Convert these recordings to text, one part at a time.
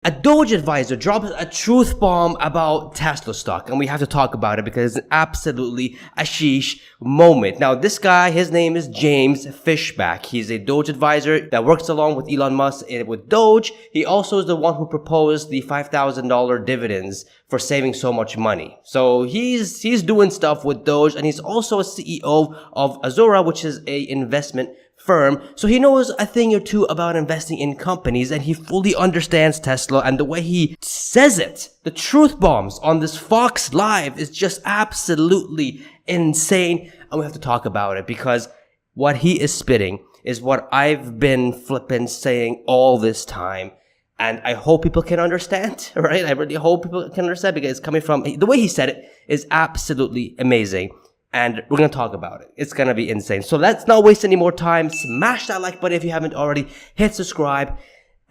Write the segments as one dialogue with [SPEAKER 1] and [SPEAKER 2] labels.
[SPEAKER 1] a DOGE advisor drops a truth bomb about Tesla stock, and we have to talk about it because it's absolutely a sheesh moment. Now, this guy, his name is James Fishback. He's a DOGE advisor that works along with Elon Musk with DOGE. He also is the one who proposed the $5,000 dividends for saving so much money. So he's doing stuff with DOGE, and he's also a CEO of Azura, which is a investment firm. So he knows a thing or two about investing in companies, and he fully understands Tesla, and the way he says it, the truth bombs on this Fox Live is just absolutely insane. And we have to talk about it because what he is spitting is what I've been flipping saying all this time. And I hope people can understand, right? I really hope people can understand because it's coming from, the way he said it is absolutely amazing. And we're going to talk about it. It's going to be insane. So let's not waste any more time. Smash that like button if you haven't already. Hit subscribe.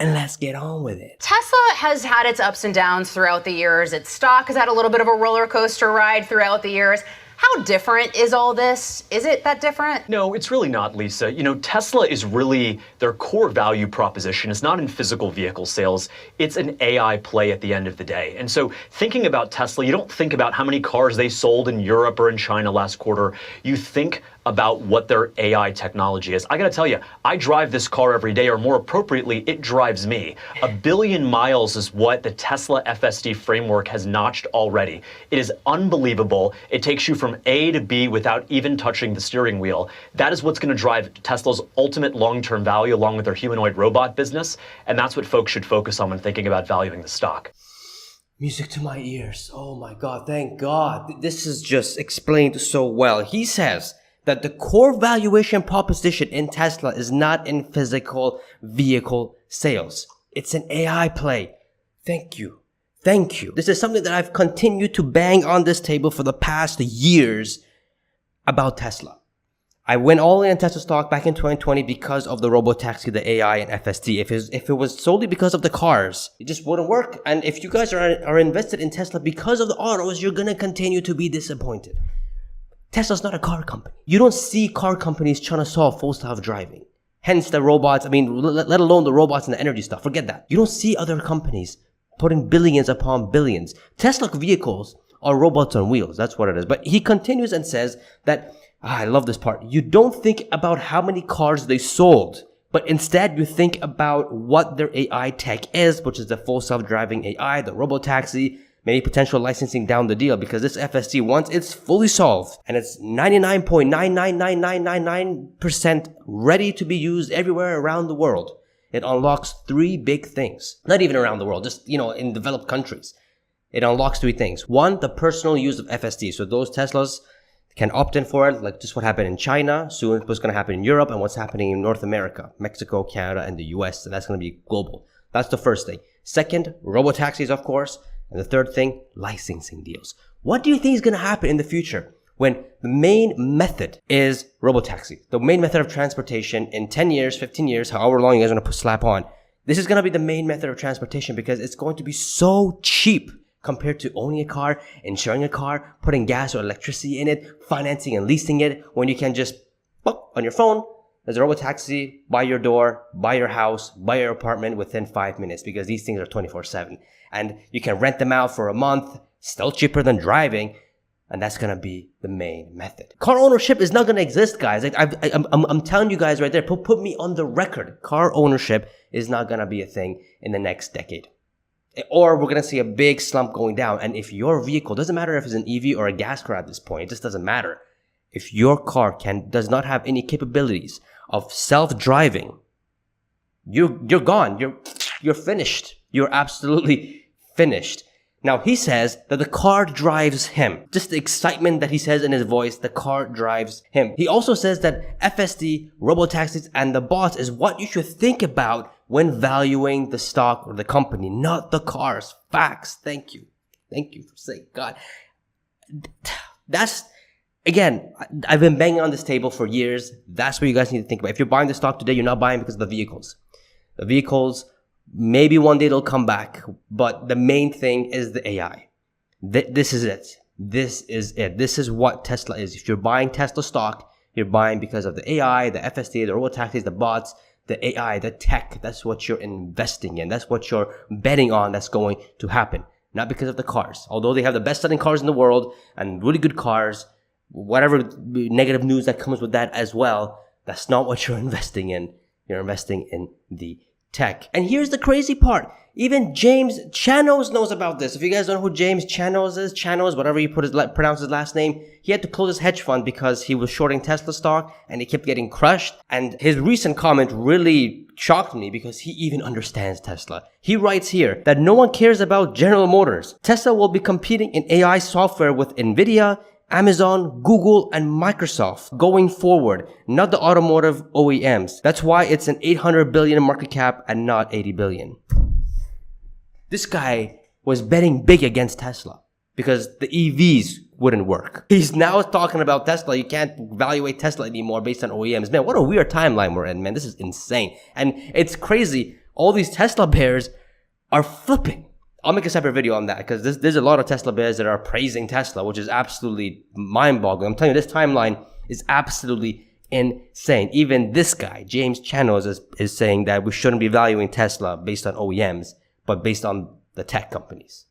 [SPEAKER 1] And let's get on with it.
[SPEAKER 2] Tesla has had its ups and downs throughout the years. Its stock has had a little bit of a roller coaster ride throughout the years. How different is all this? Is it that different?
[SPEAKER 3] No, it's really not, Lisa. You know, Tesla is really, their core value proposition is not in physical vehicle sales. It's an AI play at the end of the day. And so thinking about Tesla, you don't think about how many cars they sold in Europe or in China last quarter. You think about what their AI technology is. I gotta tell you, I drive this car every day, or more appropriately, it drives me. 1 billion miles is what the Tesla FSD framework has notched already. It is unbelievable. It takes you from A to B without even touching the steering wheel. That is what's gonna drive Tesla's ultimate long-term value along with their humanoid robot business, and that's what folks should focus on when thinking about valuing the stock.
[SPEAKER 1] Music to my ears. Oh my God, thank God. This is just explained so well. He says that the core valuation proposition in Tesla is not in physical vehicle sales. It's an AI play. Thank you. Thank you. This is something that I've continued to bang on this table for the past years about Tesla. I went all in on Tesla stock back in 2020 because of the robotaxi, the AI, and FSD. If it was solely because of the cars, it just wouldn't work. And if you guys are invested in Tesla because of the autos, you're going to continue to be disappointed. Tesla's not a car company. You don't see car companies trying to solve full self-driving. Hence the robots, let alone the robots and the energy stuff. Forget that. You don't see other companies putting billions upon billions. Tesla vehicles are robots on wheels. That's what it is. But he continues and says that, I love this part. You don't think about how many cars they sold, but instead you think about what their AI tech is, which is the full self-driving AI, the robotaxi, maybe potential licensing down the deal, because this FSD, once it's fully solved and it's 99.999999% ready to be used everywhere around the world, it unlocks 3 big things. Not even around the world, just, in developed countries. It unlocks 3 things. 1, the personal use of FSD. So those Teslas can opt in for it, like just what happened in China, soon what's going to happen in Europe, and what's happening in North America, Mexico, Canada, and the US. And that's going to be global. That's the first thing. Second, robotaxis, of course. And the third thing, licensing deals. What do you think is going to happen in the future when the main method is robotaxi? The main method of transportation in 10 years, 15 years, however long you guys want to slap on. This is going to be the main method of transportation because it's going to be so cheap compared to owning a car, insuring a car, putting gas or electricity in it, financing and leasing it, when you can just, on your phone, there's a robotaxi by your door, by your house, by your apartment within 5 minutes, because these things are 24/7. And you can rent them out for a month, still cheaper than driving. And that's going to be the main method. Car ownership is not going to exist, guys. I'm telling you guys right there, put me on the record. Car ownership is not going to be a thing in the next decade. Or we're going to see a big slump going down. And if your vehicle, doesn't matter if it's an EV or a gas car at this point, it just doesn't matter. If your car does not have any capabilities of self-driving, you're gone. You're finished. You're absolutely finished. Now, he says that the car drives him. Just the excitement that he says in his voice, the car drives him. He also says that FSD, robotaxis, and the bots is what you should think about when valuing the stock or the company, not the cars. Facts. Thank you. Thank you for saying, God. That's, again, I've been banging on this table for years. That's what you guys need to think about. If you're buying the stock today, you're not buying because of the vehicles. The vehicles, maybe one day they'll come back, but the main thing is the AI. This is it. This is it. This is what Tesla is. If you're buying Tesla stock, you're buying because of the AI, the FSD, the robotaxis, the bots, the AI, the tech, that's what you're investing in. That's what you're betting on that's going to happen. Not because of the cars. Although they have the best selling cars in the world and really good cars, whatever negative news that comes with that as well, that's not what you're investing in. You're investing in the tech. And here's the crazy part. Even James Chanos knows about this. If you guys don't know who James Chanos is, Chanos, whatever you pronounce his last name, he had to close his hedge fund because he was shorting Tesla stock and he kept getting crushed. And his recent comment really shocked me because he even understands Tesla. He writes here that no one cares about General Motors. Tesla will be competing in AI software with Nvidia, Amazon, Google, and Microsoft going forward, not the automotive OEMs. That's why it's an 800 billion market cap and not 80 billion. This guy was betting big against Tesla because the EVs wouldn't work. He's now talking about Tesla. You can't evaluate Tesla anymore based on OEMs. Man, what a weird timeline we're in, man. This is insane. And it's crazy. All these Tesla bears are flipping. I'll make a separate video on that because there's a lot of Tesla bears that are praising Tesla, which is absolutely mind-boggling. I'm telling you, this timeline is absolutely insane. Even this guy, James Chanos, is saying that we shouldn't be valuing Tesla based on OEMs, but based on the tech companies.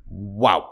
[SPEAKER 1] Wow.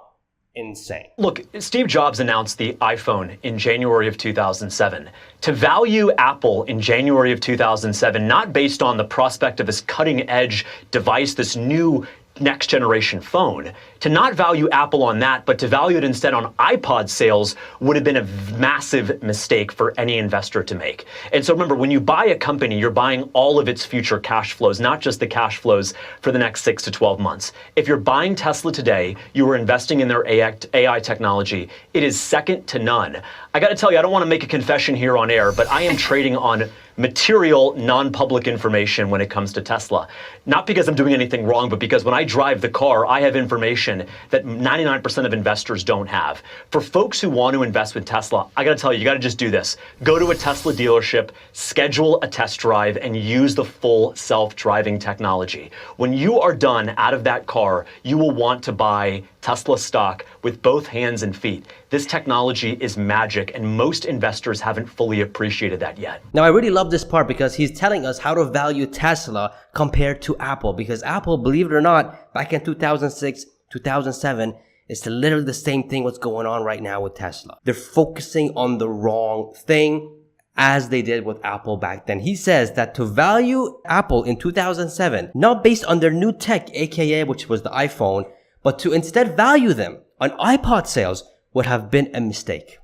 [SPEAKER 1] Insane.
[SPEAKER 3] Look, Steve Jobs announced the iPhone in January of 2007. To value Apple in January of 2007, not based on the prospect of this cutting-edge device, this new next-generation phone, to not value Apple on that, but to value it instead on iPod sales would have been a massive mistake for any investor to make. And so remember, when you buy a company, you're buying all of its future cash flows, not just the cash flows for the next 6 to 12 months. If you're buying Tesla today, you are investing in their AI technology. It is second to none. I got to tell you, I don't want to make a confession here on air, but I am trading on material, non-public information when it comes to Tesla. Not because I'm doing anything wrong, but because when I drive the car, I have information that 99% of investors don't have. For folks who want to invest with Tesla, I got to tell you, you got to just do this. Go to a Tesla dealership, schedule a test drive, and use the full self-driving technology. When you are done out of that car, you will want to buy Tesla stock with both hands and feet. This technology is magic, and most investors haven't fully appreciated that yet.
[SPEAKER 1] Now, I really love this part because he's telling us how to value Tesla compared to Apple. Because Apple, believe it or not, back in 2006, 2007, it's literally the same thing what's going on right now with Tesla. They're focusing on the wrong thing as they did with Apple back then. He says that to value Apple in 2007, not based on their new tech, aka which was the iPhone, but to instead value them on iPod sales would have been a mistake.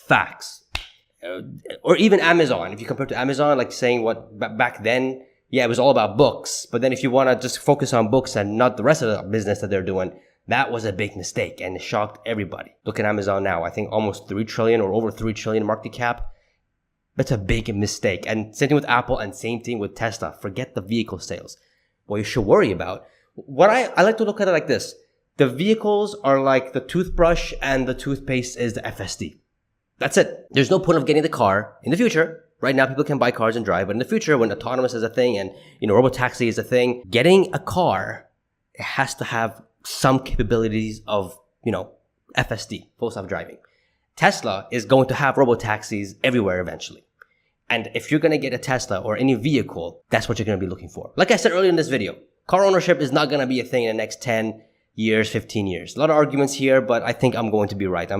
[SPEAKER 1] Facts. Or even Amazon. If you compare to Amazon, like saying what back then, yeah, it was all about books. But then if you want to just focus on books and not the rest of the business that they're doing, that was a big mistake and it shocked everybody. Look at Amazon now. I think almost 3 trillion or over 3 trillion market cap. That's a big mistake. And same thing with Apple and same thing with Tesla. Forget the vehicle sales. What you should worry about. What I like to look at it like this. The vehicles are like the toothbrush and the toothpaste is the FSD. That's it. There's no point of getting the car in the future. Right now, people can buy cars and drive, but in the future, when autonomous is a thing and, robotaxi is a thing, getting a car, it has to have some capabilities of, FSD, full self-driving. Tesla is going to have robotaxis everywhere eventually. And if you're going to get a Tesla or any vehicle, that's what you're going to be looking for. Like I said earlier in this video, car ownership is not going to be a thing in the next 10 years, 15 years. A lot of arguments here, but I think I'm going to be right.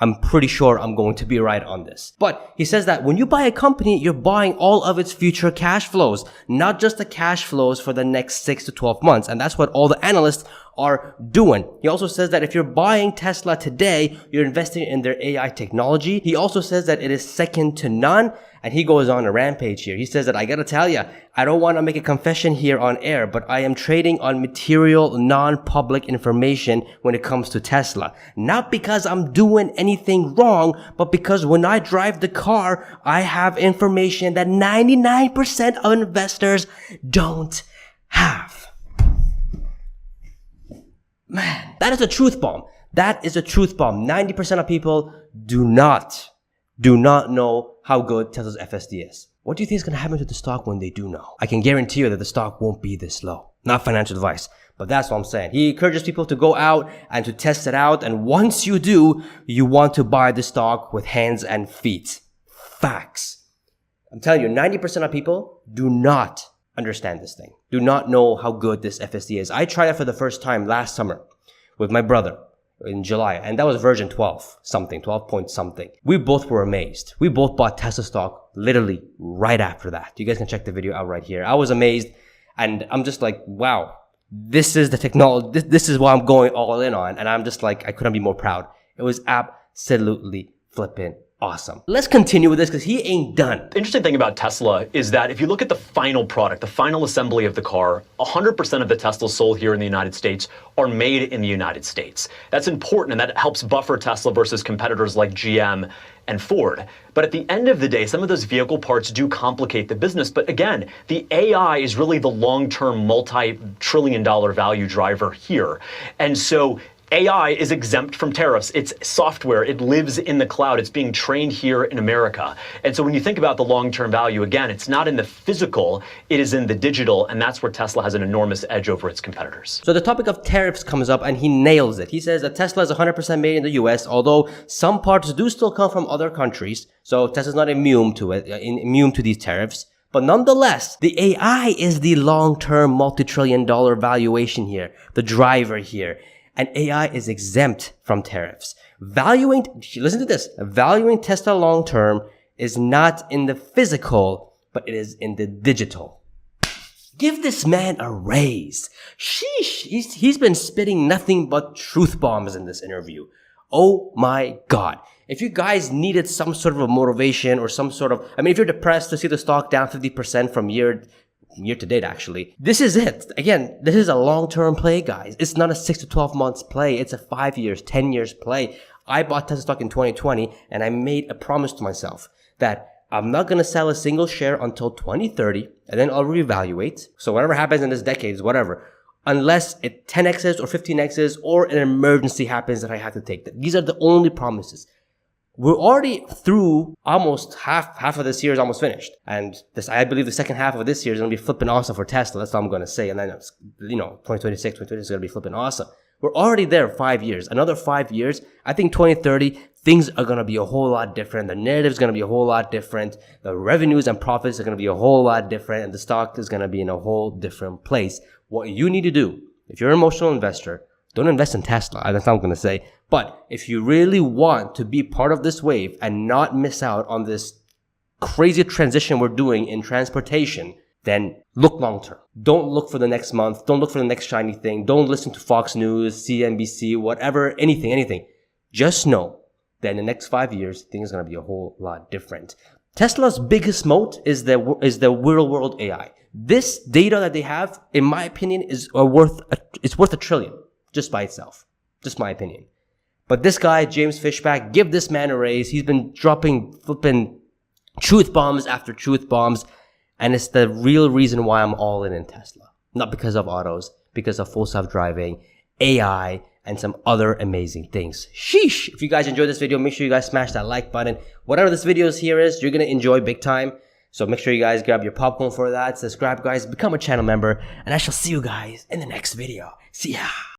[SPEAKER 1] I'm pretty sure I'm going to be right on this. But he says that when you buy a company, you're buying all of its future cash flows, not just the cash flows for the next 6 to 12 months. And that's what all the analysts are doing. He also says that if you're buying Tesla today, you're investing in their AI technology. He also says that it is second to none. And he goes on a rampage here. He says that I gotta tell you, I don't want to make a confession here on air, but I am trading on material, non-public information when it comes to Tesla. Not because I'm doing anything wrong, but because when I drive the car, I have information that 99% of investors don't have. Man, that is a truth bomb. That is a truth bomb. 90% of people do not know how good Tesla's FSD is. What do you think is going to happen to the stock when they do know? I can guarantee you that the stock won't be this low. Not financial advice, but that's what I'm saying. He encourages people to go out and to test it out. And once you do, you want to buy the stock with hands and feet. Facts. I'm telling you, 90% of people do not understand this thing, do not know how good this FSD is. I tried it for the first time last summer with my brother in July, and that was version 12 something, 12 point something. We both were amazed. We both bought Tesla stock literally right after that. You guys can check the video out right here. I was amazed, and I'm just like, wow, this is the technology. This is what I'm going all in on, and I'm just like, I couldn't be more proud. It was absolutely flipping awesome. Let's continue with this because he ain't done.
[SPEAKER 3] The interesting thing about Tesla is that if you look at the final product, the final assembly of the car, 100% of the Teslas sold here in the United States are made in the United States. That's important, and that helps buffer Tesla versus competitors like GM and Ford. But at the end of the day, some of those vehicle parts do complicate the business. But again, the AI is really the long-term multi-trillion-dollar value driver here. And so AI is exempt from tariffs. It's software. It lives in the cloud. It's being trained here in America. And so when you think about the long-term value, again, it's not in the physical, it is in the digital, and that's where Tesla has an enormous edge over its competitors.
[SPEAKER 1] So the topic of tariffs comes up and he nails it. He says that Tesla is 100% made in the US, although some parts do still come from other countries. So Tesla's not immune to it, immune to these tariffs. But nonetheless, the AI is the long-term multi-trillion-dollar valuation here, the driver here. And AI is exempt from tariffs. Listen to this, valuing Tesla long-term is not in the physical, but it is in the digital. Give this man a raise. Sheesh, he's been spitting nothing but truth bombs in this interview. Oh my God. If you guys needed some sort of a motivation or some sort of, if you're depressed to see the stock down 50% from year to date, actually, this is it. Again, this is a long-term play, guys. It's not a 6 to 12 months play. It's a 5 years, 10 years play. I bought Tesla stock in 2020 and I made a promise to myself that I'm not going to sell a single share until 2030 and then I'll reevaluate. So whatever happens in this decade is whatever. Unless it 10x's or 15x's or an emergency happens that I have to take. These are the only promises. We're already through almost half of this year is almost finished. And I believe the second half of this year is going to be flipping awesome for Tesla. That's all I'm going to say. And then, 2026, 2020 is going to be flipping awesome. We're already there 5 years. Another 5 years, I think 2030, things are going to be a whole lot different. The narrative is going to be a whole lot different. The revenues and profits are going to be a whole lot different. And the stock is going to be in a whole different place. What you need to do, if you're an emotional investor, don't invest in Tesla. That's all I'm going to say. But if you really want to be part of this wave and not miss out on this crazy transition we're doing in transportation, then look long term. Don't look for the next month. Don't look for the next shiny thing. Don't listen to Fox News, CNBC, whatever, anything. Just know that in the next 5 years, things are going to be a whole lot different. Tesla's biggest moat is the real world AI. This data that they have, in my opinion, is worth $1 trillion just by itself. Just my opinion. But this guy, James Fishback, give this man a raise. He's been dropping flipping truth bombs after truth bombs. And it's the real reason why I'm all in Tesla. Not because of autos, because of full self-driving, AI, and some other amazing things. Sheesh! If you guys enjoyed this video, make sure you guys smash that like button. Whatever this video here is, you're going to enjoy big time. So make sure you guys grab your popcorn for that. Subscribe, guys. Become a channel member. And I shall see you guys in the next video. See ya!